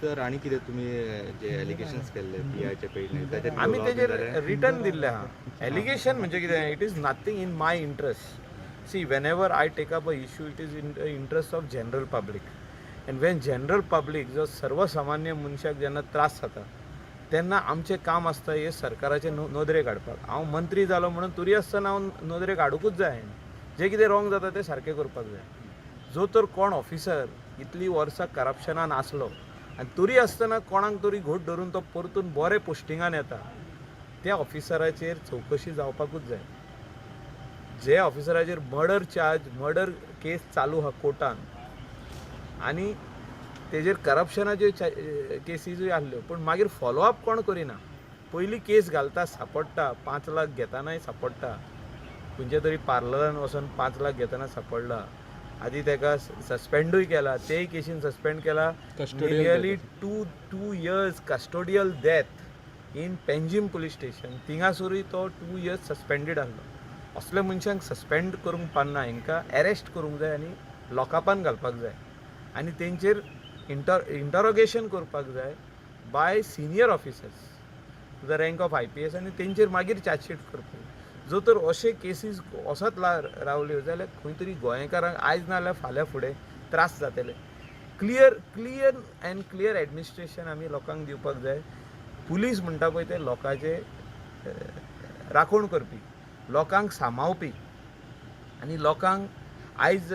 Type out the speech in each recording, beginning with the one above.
Sir आणि कितें तुमी जे एलिगेशन्स केल्ले PIच्या पेडणे ताचेर आमी तेजेर रिटर्न दिल्ले आहा. एलिगेशन म्हणजे कितें, it is nothing in my interest. See, whenever I take up a issue, it is in the interest of general public. And when general public जो सर्वसामान्य मनशाक जेन्ना त्रास जाता तेन्ना आमचें काम आसता हे सरकाराचे नोदरेक हाडपाक. हांव मंत्री जालो म्हणून तरी आसतना हांव नोदरेक हाडूंकूच जाय. जें कितें रॉंग जाता तें सारकें करपाक जाय. जो तर कोण ऑफिसर इतलीं वर्सां करप्शनान आसलो आनी तरी आसतना कोणाक तरी घोट धरून तो परतून बरे पोस्टिंगान येता, त्या ऑफिसराचेर चवकशी जावपाकूच जाय. जे ऑफिसराचेर मर्डर केस चालू आहा कोर्टान आनी तेजेर करप्शनाच्यो केसीसूय आसल्यो, पूण मागीर फॉलोअप कोण करिना. पयलीं केस घालता, सांपडटा, 5 लाख घेतानाय सांपडटा. खंयच्या तरी पार्लरान वचून 5 लाख घेतना सांपडला. आदी तेका सस्पेंडूय केला, तेय केसीन सस्पेंड केला. Nearly 2 years custodial death in Panjim police station. थिंगासरूय तो 2 years सस्पेंडीड आसलो. असल्या मनशांक सस्पेंड करूंक पारना, हांकां अरेस्ट करूंक जाय आनी लॉकअपान घालपाक जाय आनी तेंचेर इंटरोगेशन करपाक जाय by senior officers the rank of IPS आनी तेंचेर मागीर चार्जशीट करपाक. जो तर अशे केसीस वसत रावल्यो जाल्यार खंय तरी गोंयकारांक आयज नाल्यार फाल्यां फुडें त्रास जातले. क्लियर एडमिनिस्ट्रेशन आमी लोकांक दिवपाक जाय. पुलीस म्हणटा पळय ते लोकांचे राखण करपी, लोकांक सांबाळपी आनी लोकांक आयज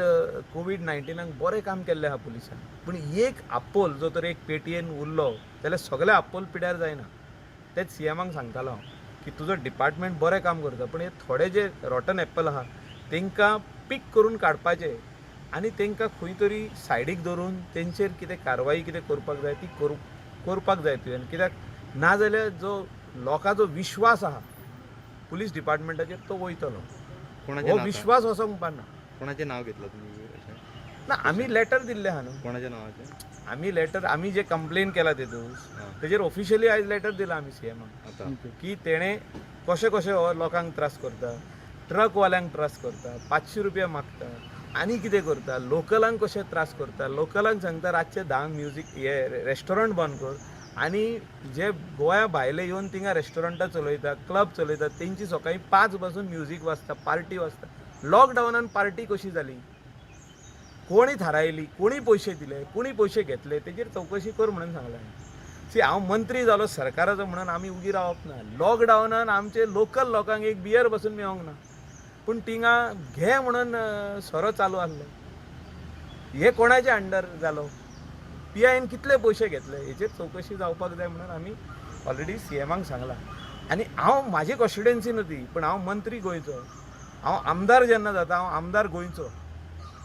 कोविड-19 बरें काम केल्लें आहा पुलिसान. पूण एक आपोल जो तर एक पेटयेन उरलो जाल्यार सगळे आपोल पिड्यार जायना. तेच CMाक सांगतालो हांव की तुजो डिपार्टमेंट बरें काम करता, पूण हे थोडे जे रॉटन एप्पल आहा तांकां पीक करून काडपाचें आनी तांकां खंय तरी सायडीक धरून तेंचेर कितें कारवाई कितें करपाक जाय ती करपाक जाय तुवें. कित्याक नाजाल्यार जो लोकांचो विश्वास आहा पुलीस डिपार्टमेंटाचेर तो वयतलो. हो विश्वास वचोंक पारना. कोणाचें नांव घेतलां तुमी? ना, आमी लेटर दिल्लें आहा न्हू. कोणाच्या नांवाचें? आमी जे कंप्लेन केला तेजेर ऑफिशियली आयज लेटर दिला आमी CMाक आतां की तेणें कशें हो लोकांक त्रास करता, ट्रकवाल्यांक त्रास करता, 500 रुपया मागता, आनी कितें करता, लोकलांक कशें त्रास करता. लोकलांक सांगता रातचे 10 म्युजीक हे रेस्टॉरंट बंद कर आनी जे गोंया भायले येवन थिंगा रेस्टॉरंटां चलयता, क्लब चलयता, तेंची सकाळीं 5 पासून म्युजीक वाजता, पार्टी वाजता. लॉकडावनान पार्टी कशी जाली, कोणी थारायली, कोणी पयशे दिले, कोणी पयशे घेतले, तेजेर चवकशी कर म्हणून सांगलां. सी, हांव मंत्री जालो सरकाराचो म्हणून आमी उगी रावप ना. लॉकडावनान आमचे लोकल लोकांक एक बियर बसून मेळोंक ना, पूण थिंगा घे म्हणून सोरो चालू आसलो. हे कोणाचे अंडर जालो, PIन कितले पयशे घेतले, हेचेर चवकशी जावपाक जाय म्हणून आमी ऑलरेडी CMाक सांगलां. आनी हांव म्हाजी कॉन्स्टिट्युएन्सी न्हू ती, पूण हांव मंत्री गोंयचो, हांव आमदार जेन्ना जाता हांव आमदार गोंयचो,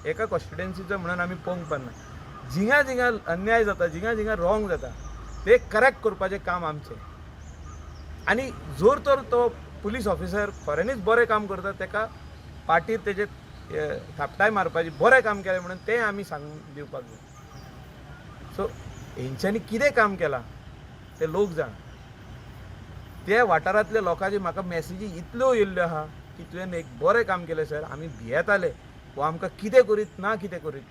एका कॉन्स्टिट्युएन्सीचो म्हणून आमी पळोवंक पारना. जिंगा जिंगा अन्याय जाता, जिंगा जिंगा रॉंग जाता ते करेक्ट करपाचें काम आमचें. आनी जोर तर तो पुलीस ऑफिसर खऱ्यांनीच बरें काम करता तेका पाटीर तेजे थापटाय मारपाची, बरें काम केलें म्हणून तें आमी सांगून दिवपाक जाय. सो हेंच्यांनी कितें काम केलां तें लोक जाण. त्या वाठारांतल्या लोकांची म्हाका मॅसेजी इतल्यो येयल्ल्यो आहा की तुवें एक बरें काम केलें सर, आमी भियेताले वो आमकां कितें करीत ना कितें करीत,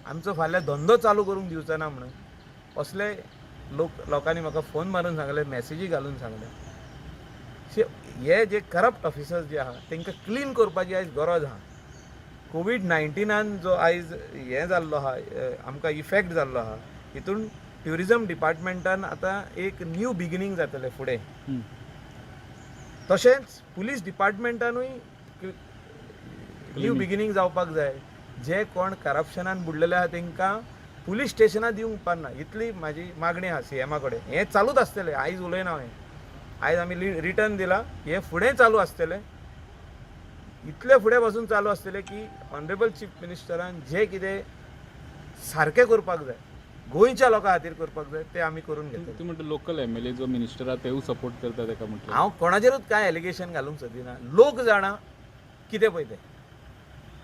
आमचो फाल्यां धंदो चालू करूंक दिवचो ना म्हणून असले लोकांनी म्हाका फोन मारून सांगले, मॅसेजी घालून सांगले. हे जे करप्ट ऑफिसर्स जे आहा तांकां क्लीन करपाची आयज गरज आहा. कोविड-19 जो आयज हें जाल्लो आहा, आमकां इफेक्ट जाल्लो आहा, हितून ट्युरिजम डिपार्टमेंटान आतां एक न्यू बिगिनींग जातलें फुडें. तशेंच पुलीस डिपार्टमेंटानूय न्यू बिगिनींग जावपाक जाय. जे कोण करप्शनान बुडलेले आहा तांकां पुलीस स्टेशनां दिवंक पारना, इतली म्हाजी मागणी आहा CMा कडेन. हें चालूच आसतलें, आयज उलयना हांवें, आयज आमी रिटर्न दिला, हें फुडें चालू आसतलें, इतले फुडें पासून चालू आसतलें की ऑनरेबल चीफ मिनिस्टरान जे कितें सारकें करपाक जाय, गोंयच्या लोकां खातीर करपाक जाय, तें आमी करून घेतले. तूं म्हणटा लोकल MLA जो मिनिस्टर आहा तेवूय सपोर्ट करता ताका म्हटलें. हांव कोणाचेरूच कांय एलिगेशन घालूंक सोदिना. लोक जाणा कितें पळय तें,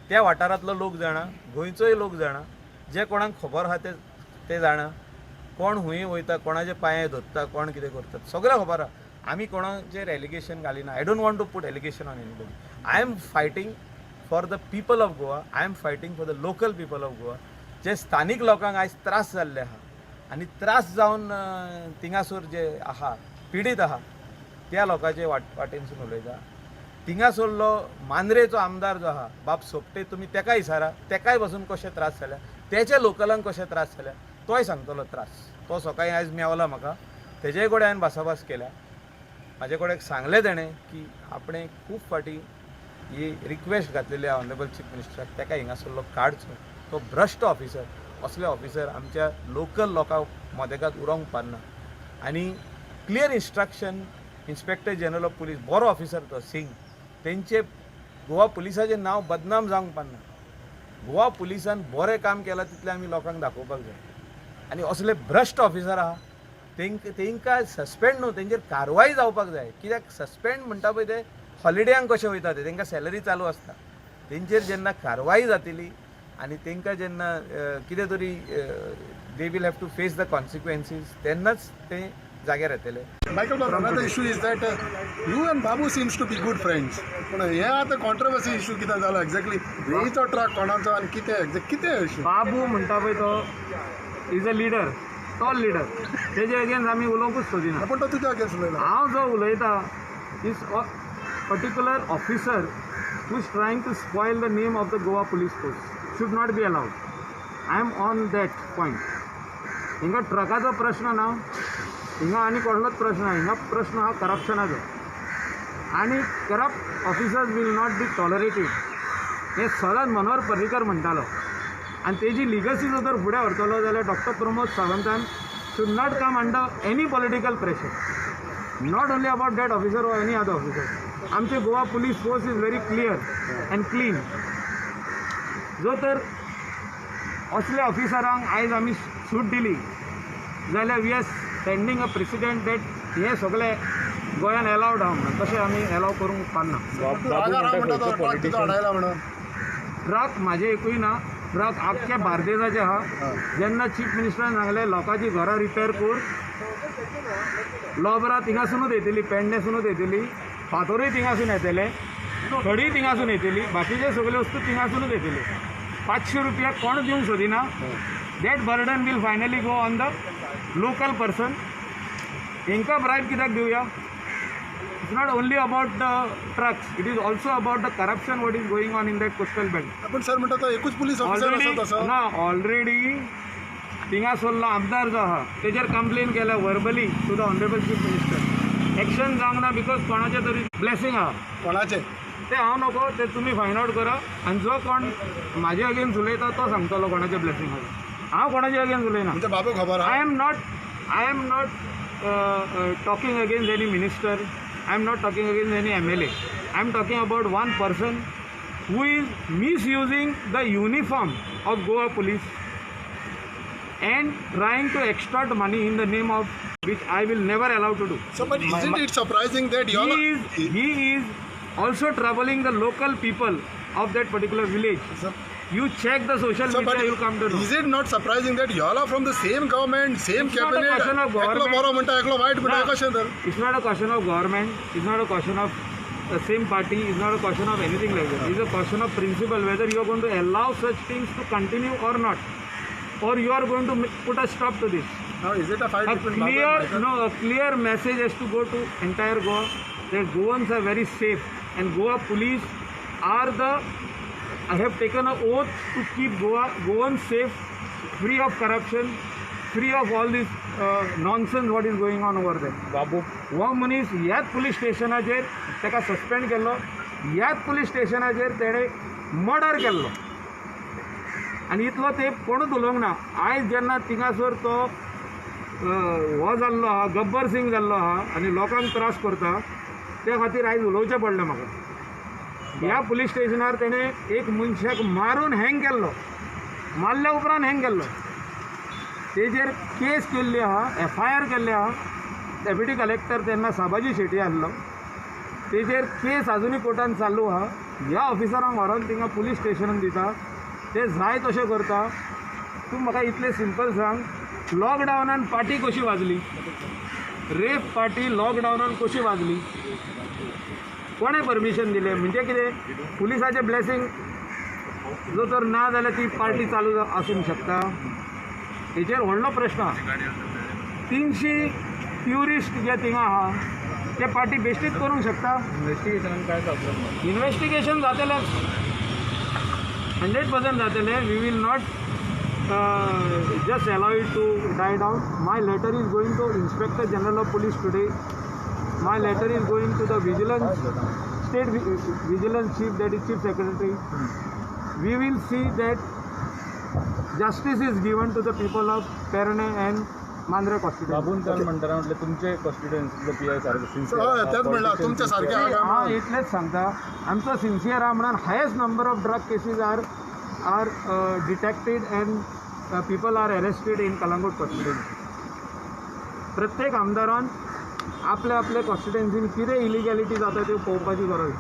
त्या वाठारांतलो लोक जाणा, गोंयचोय लोक जाणा, जे कोणाक खबर आहा ते जाणा, कोण हूंय वयता, कोणाचे पांये धरता, कोण कितें करता, सगळें खबर आहा. आमी कोणाचेर एलिगेशन घालिना. I don't want to put allegation on anybody. I am fighting for the people of Goa, I am fighting for the local people of Goa. जे स्थानीक लोकांक आयज त्रास जाल्ले आहा आनी त्रास जावन थिंगासोर जे आहा पिडीत आहा त्या लोकांचे वाटेनसून उलयता. थिंगासोरलो मांद्रेचो आमदार जो आहा बाब सोपटे, तुमी तेकाय विचारा, तेकाय पासून कशे त्रास जाल्या, तेच्या लोकलांक कशे त्रास जाल्या तोय सांगतलो त्रास. तो सकाळीं आयज मेवला म्हाका, तेजेय कडेन हांवें भासाभास केल्या. म्हाजे कडेन सांगलें ताणें की आपणें खूब फाटी ही रिक्वेस्ट घातलेली आहा ऑनरेबल चीफ मिनिस्टराक, तेका हिंगासरलो काडचो. तो भ्रश्ट ऑफिसर, असले ऑफिसर आमच्या लोकल लोकांक मदेगात उरोंक पारना. आनी clear instruction inspector general of police, बरो ऑफिसर तो सिंग, तेंचे गोवा पुलिसाचें नांव बदनाम जावंक पारना. गोवा पुलिसान बरें काम केलां तितलें आमी लोकांक दाखोवपाक जाय. आनी असले भ्रश्ट ऑफिसर आहा तेंकां सस्पेंड न्हू, तेंचेर कारवाय जावपाक जाय. कित्याक सस्पेंड म्हणटा पळय ते हॉलिडेयांक कशे वयता ते, तेंकां सॅलरी चालू आसता. तेंचेर जेन्ना कारवाय जातली आनी तेंकां जेन्ना कितें तरी they will have to face the consequences, तेन्नाच ते जाग्यार येतले. Michael, another issue is that you and Babu seems to be good friends. पण हे आता कॉन्ट्रोवर्सी इशू कितें जाला एक्झॅक्टली वेचो ट्रक कोणाचो आनी कितें इशू? बाबू म्हणटा पळय तो is a leader, tall leader, तेजे अगेन्स्ट आमी उलोवंकूच सोदिना. पण तो तुज्या अगेन्स्ट उलयला. हांव जो उलयता is particular officer who is trying to spoil the name of the Goa police force should not be allowed. I am on that point. हिंगा ट्रकाचो प्रश्न ना, हिंगा आनी कसलोच प्रश्न ना. हिंगा प्रश्न हा करप्शनाचो आनी corrupt officers will not be tolerated. हे सदांच मनोहर पर्रीकर म्हणटालो. आनी तेजी लिगसी जर तर फुडें व्हरतलो जाल्यार डॉक्टर प्रमोद सावंतान should not come under any political pressure, not only about that officer or any other officer. आमचे Goa police force is very clear and clean. जो तर असल्या ऑफिसरांक आयज आमी सूट दिली जाल्यार we are sending a precedent that हे सगळे गोंयान एलावड आहा म्हणून. तशें आमी एलाव करूंक पारना. ट्रक म्हाजे एकूय ना, ट्रक आख्ख्या बार्देजाचे आहा. जेन्ना चीफ मिनिस्टरान सांगलें लोकांची घरां रिपेर कर, लॉबरां थिंगासूनच येतली, पेडण्यासूनच येतली, फातोरूय थिंगासून येतले, खडीय थिंगासून येतली, बाकीचे सगळे वस्तू थिंगासूनच येतली. 500 रुपया कोण दिवंक सोदिना. That burden will finally go on the local person. हेंकां ब्रायब कित्याक दिवया? It's not only about the trucks, it is also about the corruption what is going on in that coastal belt. पण सर म्हणटा तो एकूच police officer आसा तसो ना. ऑलरेडी थिंगासरलो आमदार जो आहा तेजेर कंप्लेन केल्या verbally to the honourable chief minister. Action जावंक ना बिकॉज कोणाचे तरी ब्लेसिंग आहा. कोणाचे ते हांव नको, ते तुमी फायंड आउट करा. आनी जो कोण म्हाजे अगेन्स्ट उलयता तो सांगतलो कोणाचे ब्लेसिंग आहा. हांव कोणाचे अगेन्स्ट उलयना. म्हणजे बाबू खबर आहा. I am not talking against any minister. I am not talking against any MLA. I am talking about one person who is misusing the uniform of Goa police and trying to extort money in the name of which I will never allow to do. So, but isn't it surprising that you He is also troubling the local people of that particular village. So, You check the social media, you come to know. is it not surprising that you all are from the same government, same It's not a cabinet? question of government. एकलो बरो म्हणटा एकलो वाईट म्हणटा कशें तर? It's not a question of government. It's not a question of the same party. It's not a question of anything like that. It's a question of principle, whether you are going to allow such things to continue or not, or you are going to put a stop to this. Now, is it a fight between Babu and Michael? A clear message has to go to entire Goa that Goans are very safe, and Goa police are the. I have taken an oath to keep Goans safe, free of corruption, free of all this nonsense what is going on over there. बाबू हो मनीस ह्याच police स्टेशनाचेर ताका suspend केल्लो, ह्याच police स्टेशनाचेर तेणे murder केल्लो आनी इतलो ते कोणूच उलोवंक ना. आयज जेन्ना थिंगासर तो हो जाल्लो आहा, गब्बर सिंग जाल्लो आहा आनी लोकांक त्रास करता, त्या खातीर आयज उलोवचें पडलें म्हाका. ह्या पुलीस स्टेशनार तेणे एक मनशाक मारून हँग केल्लो, मारल्या उपरांत हँग केल्लो. तेजेर केस केल्ली आहा, FIR केल्ली आहा. डेप्युटी कलेक्टर तेन्ना साबाजी शेट्टी आसलो. तेजेर केस आजुनूय कोर्टान चालू आहा. ह्या ऑफिसरांक व्हरोन थिंगा पुलीस स्टेशनान दिता, ते जाय तशें करता. तूं म्हाका इतलें सिंपल सांग, लॉकडावनान पार्टी कशी वाजली? रेप पार्टी लॉकडावनान कशी वाजली? कोणें परमिशन दिलें? म्हणजे कितें पुलिसाचें ब्लेसिंग जो तर ना जाल्यार ती पार्टी चालू आसूंक शकता? हेचेर व्हडलो प्रश्न आहा 300 ट्युरिस्ट जे थिंगा आहा ते पार्टी बेश्टीच करूंक शकता. इन्व्हेस्टिगेशनान काय जातलें इन्व्हेस्टिगेशन जातलें 100% जातलें. We will not just allow it to die down. My letter is going to Inspector General of Police today. My letter is going to the State Vigilance Chief, that is Chief Secretary. We will see that justice is given to the people of Perne and Mandre constituency. बाबून काल म्हणटाना म्हटलें तुमचे कॉन्स्टिट्युएन्सीतलो PI सारको हय तेच म्हणला तुमच्या सारखे हांव इतलेंच सांगता आमचो सिन्सियर आहा म्हणून highest number of drug cases are detected and people are arrested in Kalangut constituency. प्रत्येक आमदारान आपल्या कॉन्स्टिट्युएन्सीन कितें इलिगॅलिटी जाता त्यो पळोवपाची गरज.